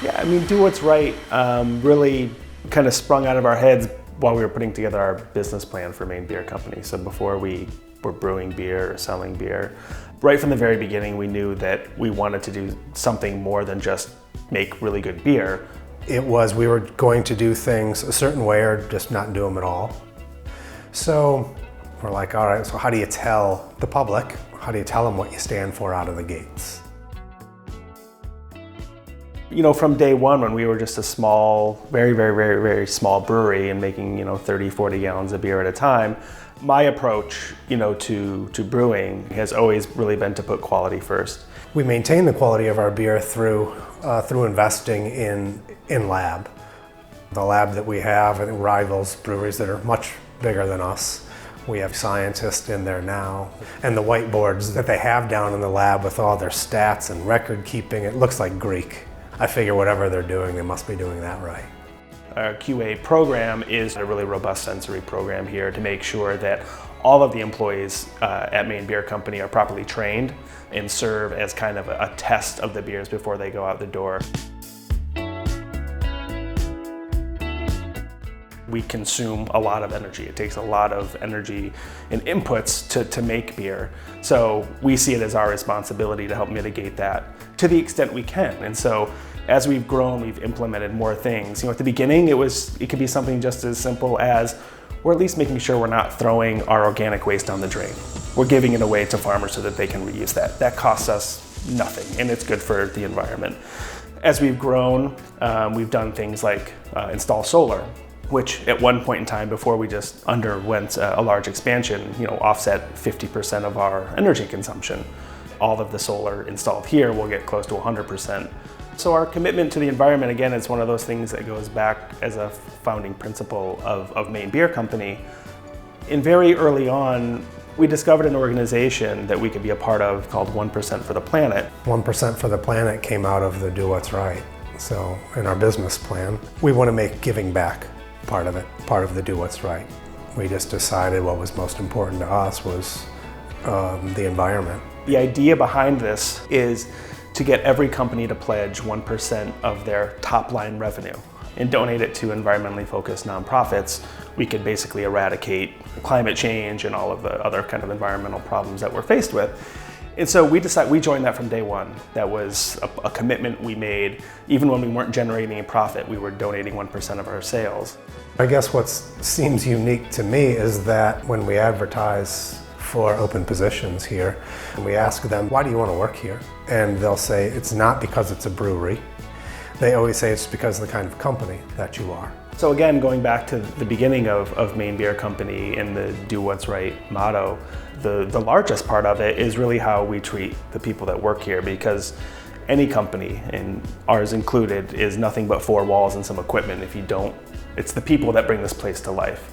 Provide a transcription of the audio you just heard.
Yeah, I mean, do what's right really kind of sprung out of our heads while we were putting together our business plan for Maine Beer Company. So before we were brewing beer or selling beer, right from the very beginning, we knew that we wanted to do something more than just make really good beer. It was we were going to do things a certain way or just not do them at all. So we're like, all right, so how do you tell the public? How do you tell them what you stand for out of the gates? You know, from day one, when we were just a small, very small brewery and making, 30, 40 gallons of beer at a time, my approach, to brewing has always really been to put quality first. We maintain the quality of our beer through investing in lab. The lab that we have, I think, rivals breweries that are much bigger than us. We have scientists in there now, and the whiteboards that they have down in the lab with all their stats and record keeping, it looks like Greek. I figure whatever they're doing, they must be doing that right. Our QA program is a really robust sensory program here to make sure that all of the employees at Maine Beer Company are properly trained and serve as kind of a test of the beers before they go out the door. We consume a lot of energy. It takes a lot of energy and inputs to make beer. So we see it as our responsibility to help mitigate that to the extent we can. And so as we've grown, we've implemented more things. At the beginning, it could be something just as simple as we're at least making sure we're not throwing our organic waste down the drain. We're giving it away to farmers so that they can reuse that. That costs us nothing, and it's good for the environment. As we've grown, we've done things like install solar, which at one point in time, before we just underwent a large expansion, offset 50% of our energy consumption. All of the solar installed here will get close to 100%. So our commitment to the environment, again, is one of those things that goes back as a founding principle of Maine Beer Company. And very early on, we discovered an organization that we could be a part of called 1% for the Planet. 1% for the Planet came out of the Do What's Right. So in our business plan, we want to make giving back part of it, part of the Do What's Right. We just decided what was most important to us was the environment. The idea behind this is to get every company to pledge 1% of their top line revenue and donate it to environmentally focused nonprofits. We could basically eradicate climate change and all of the other kind of environmental problems that we're faced with. And so we joined that from day one. That was a commitment we made. Even when we weren't generating a profit, we were donating 1% of our sales. I guess what seems unique to me is that when we advertise for open positions here, and we ask them, why do you want to work here? And they'll say, it's not because it's a brewery. They always say it's because of the kind of company that you are. So again, going back to the beginning of Maine Beer Company and the Do What's Right motto, the largest part of it is really how we treat the people that work here, because any company, and ours included, is nothing but four walls and some equipment. If you don't, it's the people that bring this place to life.